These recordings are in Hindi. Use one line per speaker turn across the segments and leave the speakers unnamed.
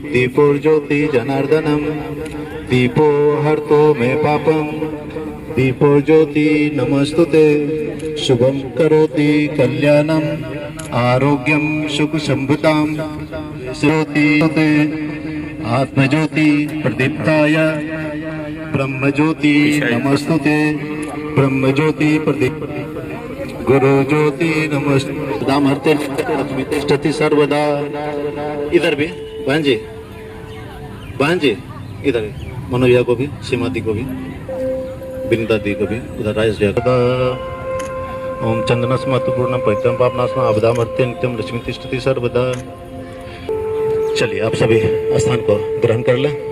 दीपोर्ज्योति जनार्दनम दीपो हर्तो मे पापम दीपोर्ज्योति नमस्तुते शुभम करोति कल्याणम आरोग्यम सुख संभुताम श्रोति आत्मज्योति प्रदीप्ताय ब्रह्मज्योति नमस्तुते ब्रह्मज्योति प्रदीप गुरु ज्योति नमस्ते लक्ष्मी तिष्ठति सर्वदा। इधर भी भांजे इधर भी मनोज को भी सीमा दी को भी बिंदा दी को भी उधर राजेश भैया ओम चंदनस महत्वपूर्ण परिक्रम पापनास्म आपदा मर्त्य नित्यम लक्ष्मी तिष्ठति सर्वदा। चलिए आप सभी स्थान को ग्रहण कर लें।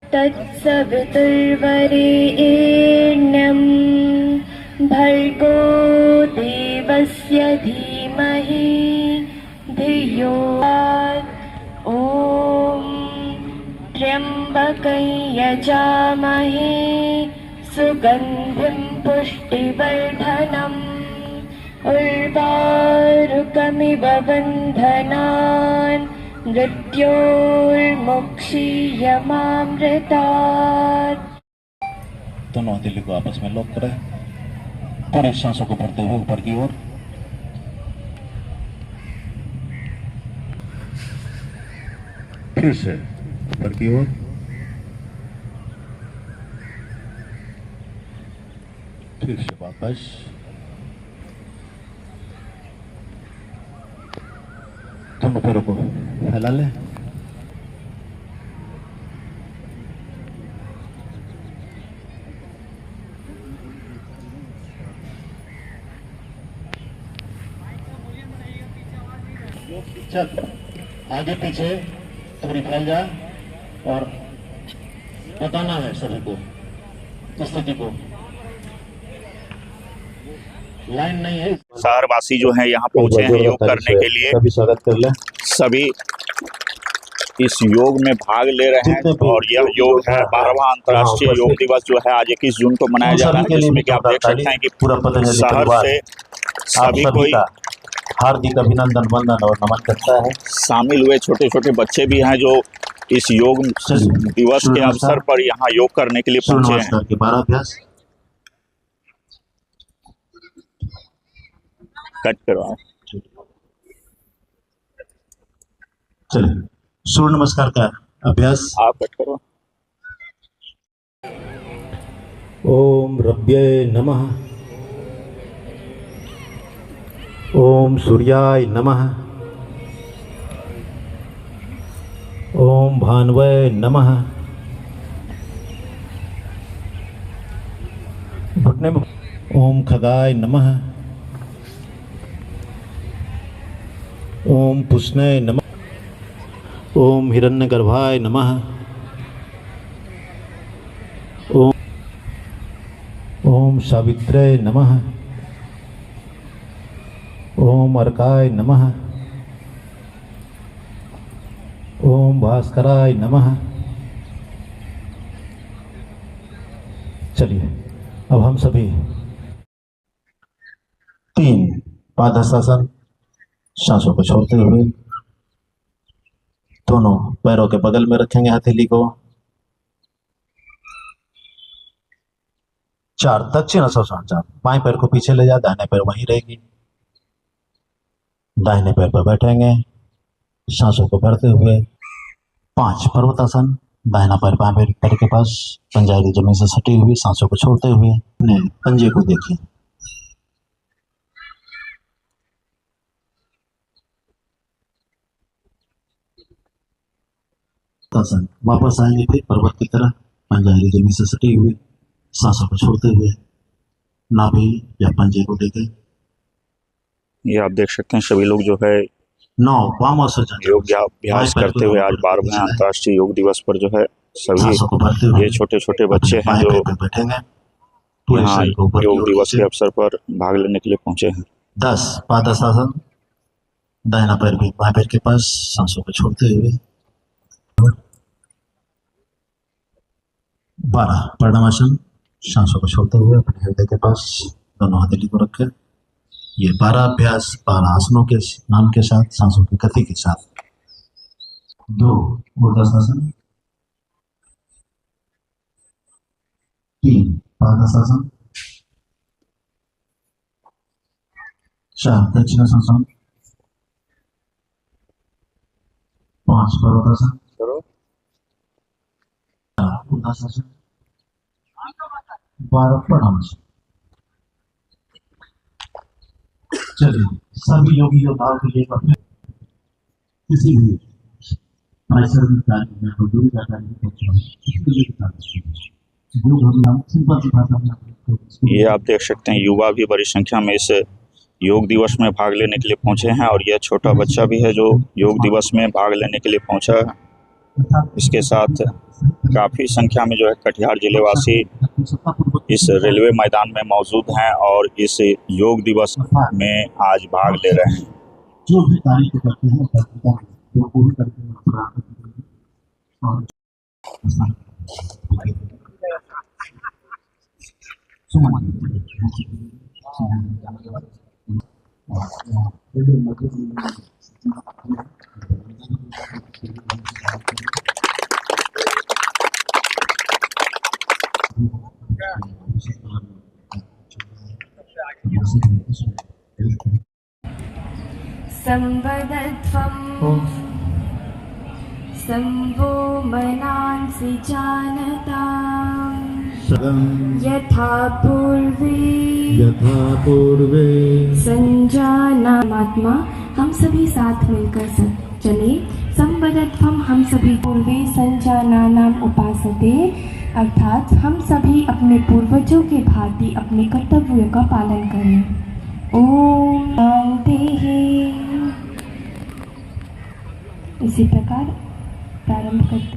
तत्सवितुर्वरेण्यं भर्गो देवस्य धीमहि धियो ॐ त्र्यम्बकं यजामहे सुगन्धिं पुष्टिवर्धनम् उर्वारुकमिव बन्धनान् मृत्योर्मुक्षीयमामृतात्।
दोनों हथेली को आपस में लॉक करें, पूरी सांसों को भरते हुए ऊपर की ओर। फिर से ऊपर की ओर, फिर से वापस। दोनों पैरों को फैला ले। चल आगे पीछे थोड़ी फैल जा और बताना है सभी को स्थिति को। लाइन नहीं है।
शहरवासी जो है यहाँ पहुंचे हैं योग करने के लिए।
सभी स्वागत कर ले।
सभी इस योग में भाग ले रहे हैं और यह योग है 12वां अंतर्राष्ट्रीय योग दिवस जो है आज 21 जून को मनाया जा रहा है, जिसमें कि आप देख सकते हैं कि
पूरा
शहर से सभी कोई
हार्दिक अभिनंदन वंदन और नमन करता है।
शामिल हुए छोटे छोटे बच्चे भी हैं जो इस योग दिवस के अवसर पर यहाँ योग करने के लिए पहुंचे हैं। कट करवाओ।
चलिए सूर्य नमस्कार का अभ्यास
आप कट करो।
ओम रब्ये नमः, ओम सूर्याय नमः, ओम भानवे नमः। घुटने में ओम खगाय नमः, ओम पुष्णे नमः, ओम हिरण्यगर्भाय नमः, ओम सावित्रे नमः, ओम अर्काय नमः, ओम भास्कराय नमः। चलिए अब हम सभी 3 पादहस्तासन सांसों को छोड़ते हुए दोनों पैरों के बगल में रखेंगे हथेली को। 4 दक्षिण श्वास। बाएं पैर को पीछे ले जा, दाहिने पैर वहीं रहेगी। दाहिने पैर पर बैठेंगे सांसों को भरते हुए। 5 पर्वतासन। दाहिना पैर बाएं पैर के पास, पंजाबी जमीन से सटी हुई, सांसों को छोड़ते हुए अपने पंजे को देखिए। वापस आएंगे फिर पर्वत की तरह, पंजाबी जमीन से सटी हुई, सांसों को छोड़ते हुए नाभि या पंजे को देखें।
ये आप देख सकते हैं सभी लोग जो है
No, vamos a
योगाभ्यास करते हुए आज 12वें अंतर्राष्ट्रीय योग दिवस पर जो है सभी ये छोटे छोटे बच्चे हैं जो
बैठेंगे पूरे
यहाँ
शरीर को ऊपर की
योग
ओर
दिवस के
खींचे।
अवसर पर भाग लेने के लिए पहुंचे हैं।
10 पादासन, दाहिना पैर भी बाएं पैर के पास, सांसों को छोड़ते हुए। 12 प्रणवासन, सांसों को छोड़ते हुए अपने हृदय के पास दोनों हथेली को रखें। ये 12 अभ्यास 12 आसनों के नाम के साथ, सांसों की गति के साथ। 2 ऊर्ध्वाधरासन, 3 पादासन, 4 दक्षिणासन, 5 पर्वतासन, 4 ऊर्ध्वाधरासन, 12 प्रणामासन। चलिए सभी योगी योद्धाओं के लिए अपने किसी भी नैसर्गिक कार्य में कोई दूरी का कार्य करते हैं इसके लिए बता देते हैं जो हम सिंपल सी भाषा में आपको
ये आप देख सकते हैं युवा भी बड़ी संख्या में इस योग दिवस में भाग लेने के लिए पहुंचे हैं और यह छोटा बच्चा भी है जो योग दिवस में भाग लेने के लिए पहुंचा है। इसके साथ काफ़ी संख्या में जो है कटिहार जिले वासी इस रेलवे मैदान में मौजूद हैं और इस योग दिवस में आज भाग ले रहे हैं।
जो भी कार्य को करते हैं वो पूरी करके प्राप्त करेंगे और
संवदत्वं संवो मनांसि जानताम् यथा पूर्वे संजानात्मा। हम सभी साथ मिलकर सब चले। संवदत्वं हम सभी पूर्वे संजानानाम उपासते, अर्थात हम सभी अपने पूर्वजों के भांति अपने कर्तव्यों का पालन करें। ओम शांति। इसी प्रकार प्रारंभ करते।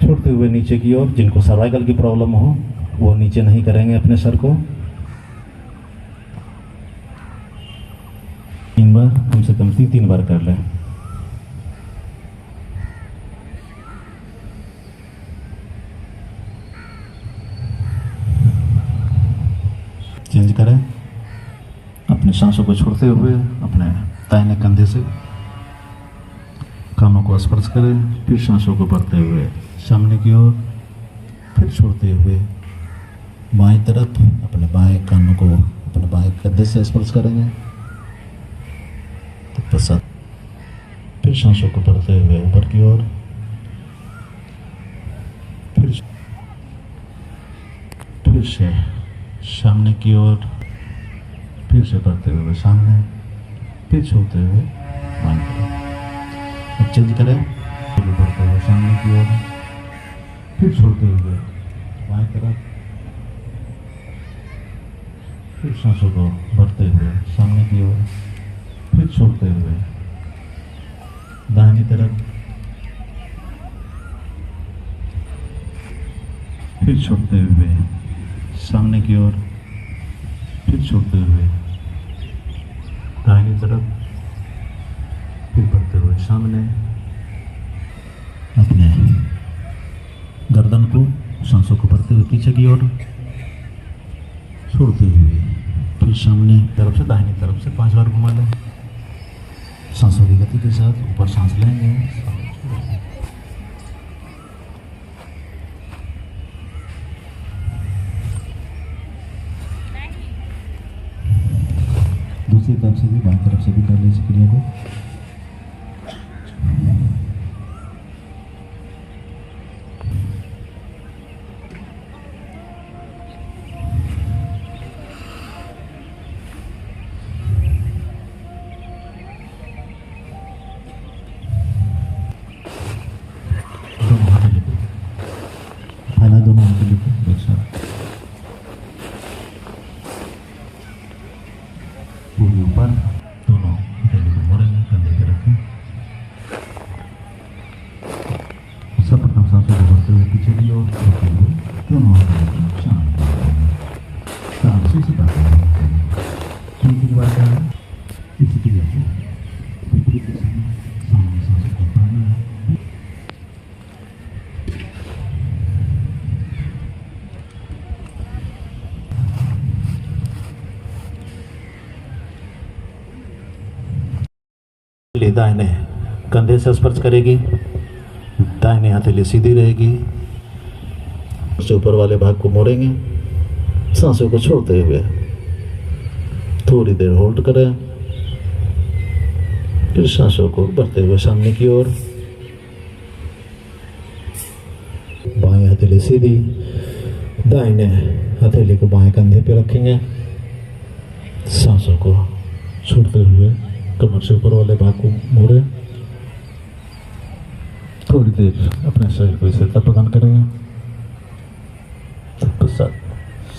छोड़ते हुए नीचे की ओर, जिनको सर्वाइकल की प्रॉब्लम हो वो नीचे नहीं करेंगे अपने सर को। 3 बार, कम से कम 3 बार कर लें। चेंज करें। अपने सांसों को छोड़ते हुए अपने दाहिने कंधे से कानों को स्पर्श करें, फिर सांसों को बढ़ते हुए सामने की ओर, फिर छोड़ते हुए बाएं तरफ अपने बाएं कानों को अपने बाएं कंधे से स्पर्श करेंगे। तत्पश्चात फिर सांसों को बढ़ते हुए ऊपर की ओर, फिर से सामने की ओर, फिर से बढ़ते हुए सामने, फिर छोड़ते हुए बाएं तरफ। अब चेंज करें। बढ़ते हुए सामने की ओर, फिर छोड़ते हुए बाएं तरफ, फिर सांसों को बढ़ते हुए सामने की ओर, फिर छोड़ते हुए दाहिनी तरफ, फिर छोड़ते हुए सामने की ओर, फिर छोड़ते हुए दाहिनी तरफ, फिर बढ़ते हुए सामने। अपने गर्दन को, सांसों को बढ़ते हुए पीछे की ओर, छोड़ते हुए फिर सामने तरफ से दाहिनी तरफ से 5 बार घुमा लें। सांसों की गति के साथ ऊपर सांस लेंगे। दूसरी तरफ से भी, बाएं तरफ से भी कर ले इस क्रिया को। दोनों हाथ लिखो एक साथ।
आता है, इसकी वजह से विपरीत दिशा में सामने सांसों को बढ़ाना है। दाहिने कंधे से स्पर्श करेगी, दाहिने हथेली सीधी रहेगी, उससे ऊपर वाले भाग को मोड़ेंगे, सांसों को छोड़ते हुए थोड़ी देर होल्ड करें, फिर सांसों को बढ़ते हुए सामने की ओर। बाएं हथेली सीधी, दाहिने हथेली को बाएं कंधे पे रखेंगे, सांसों को छोड़ते हुए कमर से ऊपर वाले भाग को मोड़े, थोड़ी देर अपने शरीर को स्थिरता प्रदान करेंगे,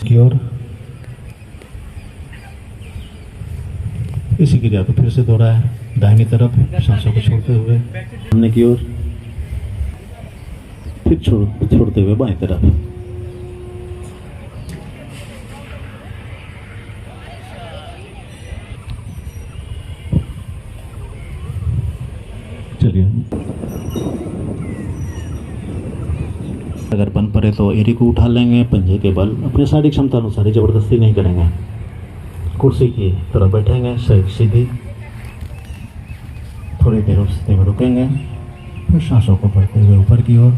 की ओर। इसी क्रिया को फिर से दोहराएं, दाहिनी तरफ सांसों को छोड़ते हुए सामने की ओर, फिर छोड़ते हुए बाएं तरफ। चलिए, अगर बन पड़े तो एरी को उठा लेंगे, पंजे के बल अपनी शारीरिक क्षमता अनुसार, जबरदस्ती नहीं करेंगे। कुर्सी की तरफ बैठेंगे, शरीर सीधी, थोड़ी देर उस स्थिति में रुकेंगे, फिर सांसों को बढ़ते हुए ऊपर की ओर।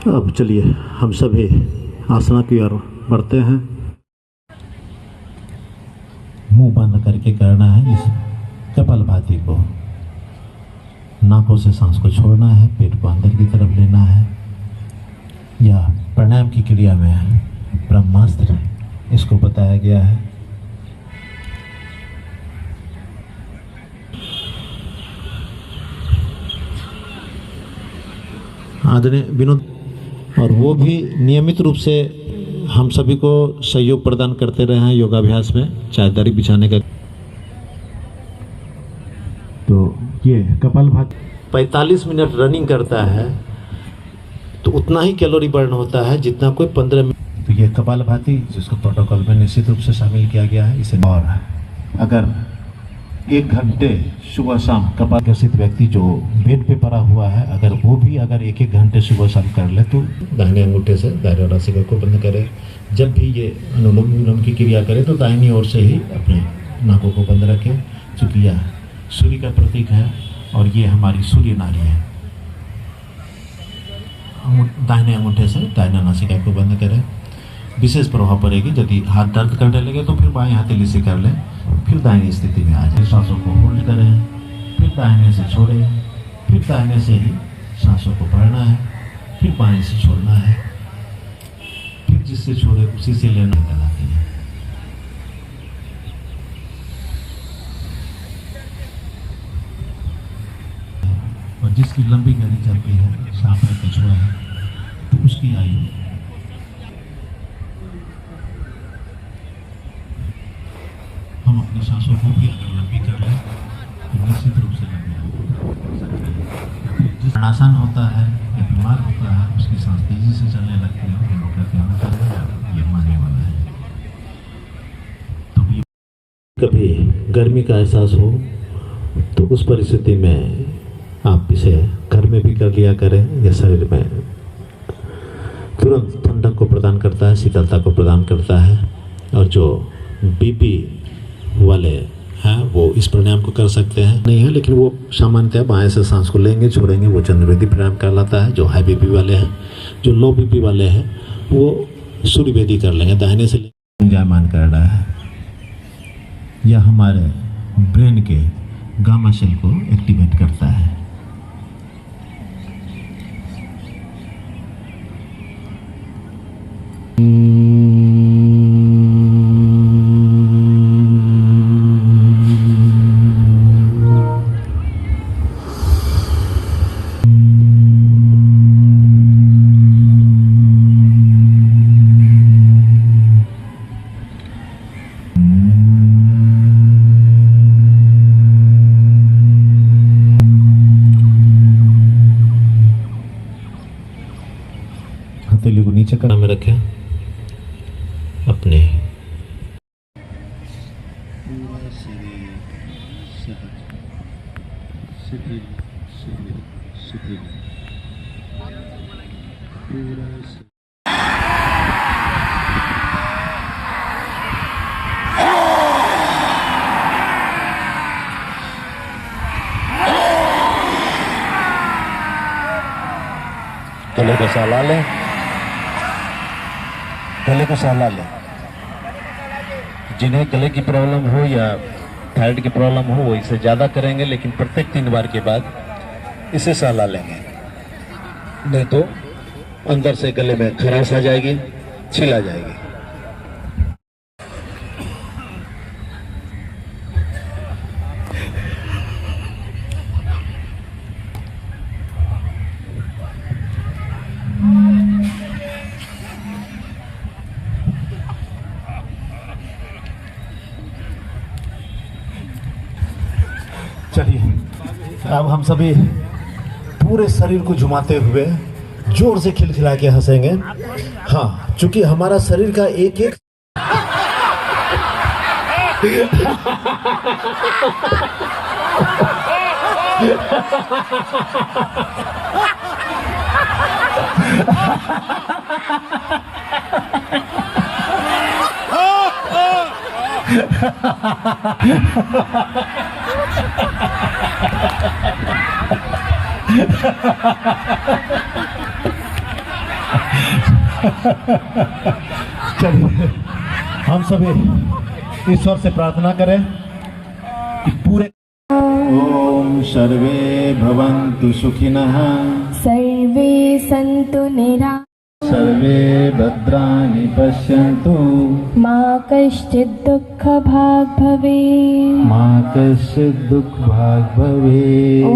अब चलिए हम सभी आसना की ओर बढ़ते हैं। मुंह बंद करके करना है इस कपालभाति को, नाकों से सांस को छोड़ना है, पेट को अंदर की तरफ लेना है। या प्राणायाम की क्रिया में ब्रह्मास्त्र इसको बताया गया है। आदरणीय विनोद, और वो भी नियमित रूप से हम सभी को सहयोग प्रदान करते रहे हैं योगाभ्यास में, चाहे दरी बिछाने का। तो ये कपालभाति 45 मिनट रनिंग करता है तो उतना ही कैलोरी बर्न होता है जितना कोई 15 मिनट। तो ये कपालभाति जिसको प्रोटोकॉल में निश्चित रूप से शामिल किया गया है इसे। और अगर 1 घंटे सुबह शाम कपाल ग्रसित व्यक्ति जो बेड पे पड़ा हुआ है, अगर वो भी अगर 1-1 घंटे सुबह शाम कर ले तो दाहिने अंगूठे से दायरा नासिका को बंद करे। जब भी ये अनुलोम विलोम की क्रिया करे तो दाहिनी ओर से ही अपने नाकों को बंद रखें, चूँकि यह सूर्य का प्रतीक है और ये हमारी सूर्य नाड़ी है। दाहिने अंगूठे से दाहिना नासिका को बंद करें। विशेष प्रभाव पड़ेगी, यदि हाथ दर्द करने लगे तो फिर बाएं हथेली से कर लें, फिर दाहिनी स्थिति में आ जाए। सांसों को होल्ड करें, फिर दाहिने से छोड़ें, फिर दाहिने से ही सांसों को भरना है, फिर बाएं से छोड़ना है, फिर जिससे छोड़े उसी से लेना कहलाती है। और जिसकी लंबी गली चलती है, सांप में कछुआ है, तो उसकी आयु हम अपनी सांसों को भी अगर लंबी कर लें तो निश्चित रूप से लंबी। जिस आसान होता है या बीमार होता है उसकी सांस तेजी से चलने लगती है, ये मानने वाला है। तो ये कभी गर्मी का एहसास हो तो उस परिस्थिति में आप इसे घर में भी कर लिया करें। यह शरीर में तुरंत ठंडक को प्रदान करता है, शीतलता को प्रदान करता है। और जो बीपी वाले हैं वो इस प्राणायाम को कर सकते हैं, नहीं है लेकिन वो सामान्यतः बाएं से सांस को लेंगे छोड़ेंगे, वो चंद्रवेदी प्राणायाम कहलाता है। जो हाई बीपी वाले हैं, जो लो बीपी वाले हैं, वो सूर्यवेदी कर लेंगे, दाहिने से जायमान कर रहा है। यह हमारे ब्रेन के गामा सेल को एक्टिवेट करता है।
नीचे करना में रखें अपने पूरा शरीर सहज शिथिल शिथिल शिथिल पूरा गले को सहला लें, गले को सहला लें। जिन्हें गले की प्रॉब्लम हो या थायराइड की प्रॉब्लम हो वो इसे ज़्यादा करेंगे, लेकिन प्रत्येक 3 बार के बाद इसे सहला लेंगे, नहीं तो अंदर से गले में खराश आ जाएगी, छिल आ जाएगी। चलिए अब हम सभी पूरे शरीर को झुमाते हुए जोर से खिलखिला के हंसेंगे। हाँ, चूंकि हमारा शरीर का एक एक चलिए हम सभी ईश्वर से प्रार्थना करें कि पूरे ओम सर्वे भवन्तु सुखिनः
सर्वे सन्तु निरामयाः
सर्वे भद्राणि पश्यन्तु
मा कश्चित् दुःखभाग् भवेत्
मा कश्चित् दुःखभाग् भवेत्।
ॐ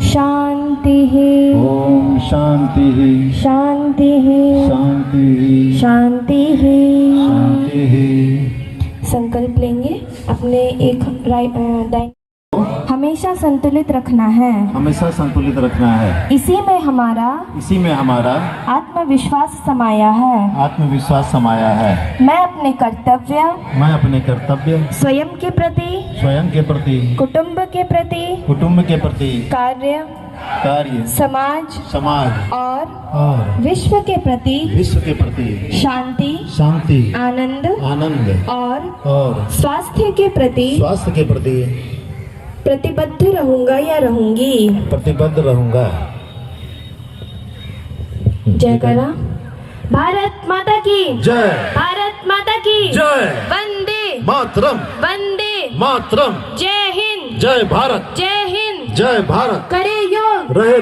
शान्तिः
ओम शांतिः
शान्तिः
शांतिः
शान्तिः।
शांतिः।
संकल्प लेंगे अपने एक दाएं हमेशा संतुलित रखना है,
हमेशा संतुलित रखना है।
इसी में हमारा आत्मविश्वास समाया है।
आत्मविश्वास समाया है।
मैं अपने कर्तव्य स्वयं के प्रति कुटुंब के प्रति कार्य समाज और विश्व के प्रति शांति आनंद और स्वास्थ्य के प्रति प्रतिबद्ध रहूंगा या रहूंगी।
प्रतिबद्ध रहूंगा।
जय करा। भारत माता की
जय।
भारत माता की
जय।
वंदे
मातरम।
जय हिंद।
जय भारत।
जय हिंद।
जय भारत।
करे योग
रहे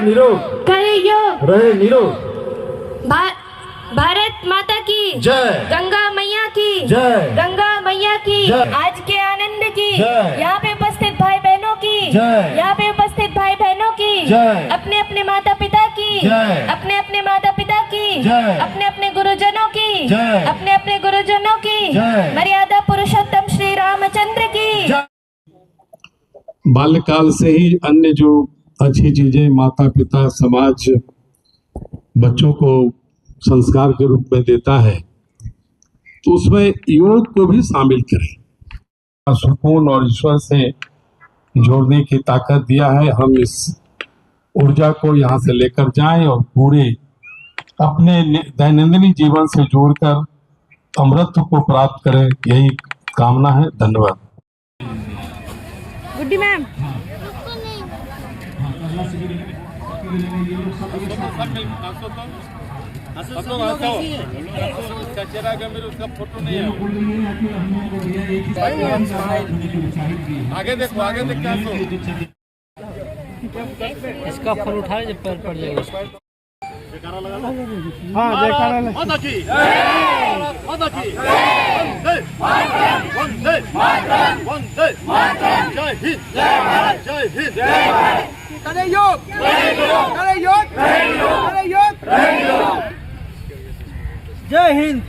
निरोग।
भारत माता की
जय।
गंगा मैया की
जय।
गंगा मैया की
जय।
आज के आनंद की
जय।
यहाँ पे उपस्थित भाई बहनों की
जय।
यहाँ पे उपस्थित भाई बहनों की
जय।
अपने अपने माता पिता की
जय।
अपने अपने माता पिता की
जय।
अपने अपने गुरुजनों की
जय।
अपने अपने गुरुजनों की
जय।
मर्यादा पुरुषोत्तम श्री रामचंद्र की।
बाल्यकाल से ही अन्य जो अच्छी चीजें माता पिता समाज बच्चों को संस्कार के रूप में देता है, तो उसमें योग को भी शामिल करें। सुकून और ईश्वर से जोड़ने की ताकत दिया है। हम इस ऊर्जा को यहाँ से लेकर जाएं और पूरे अपने दैनंदिन जीवन से जोड़कर अमृत को प्राप्त करें, यही कामना है। धन्यवाद।
गुड्डी मैम।
आगे देखो, आगे देख के इसका फल उठाए जब पैर पड़ जाएगा। हाँ, जयकारा लगा। माता की माता की वंदे वंदे वंदे जय हिंद जय हिंद। करे योग करे योग करे योग जय हिंद।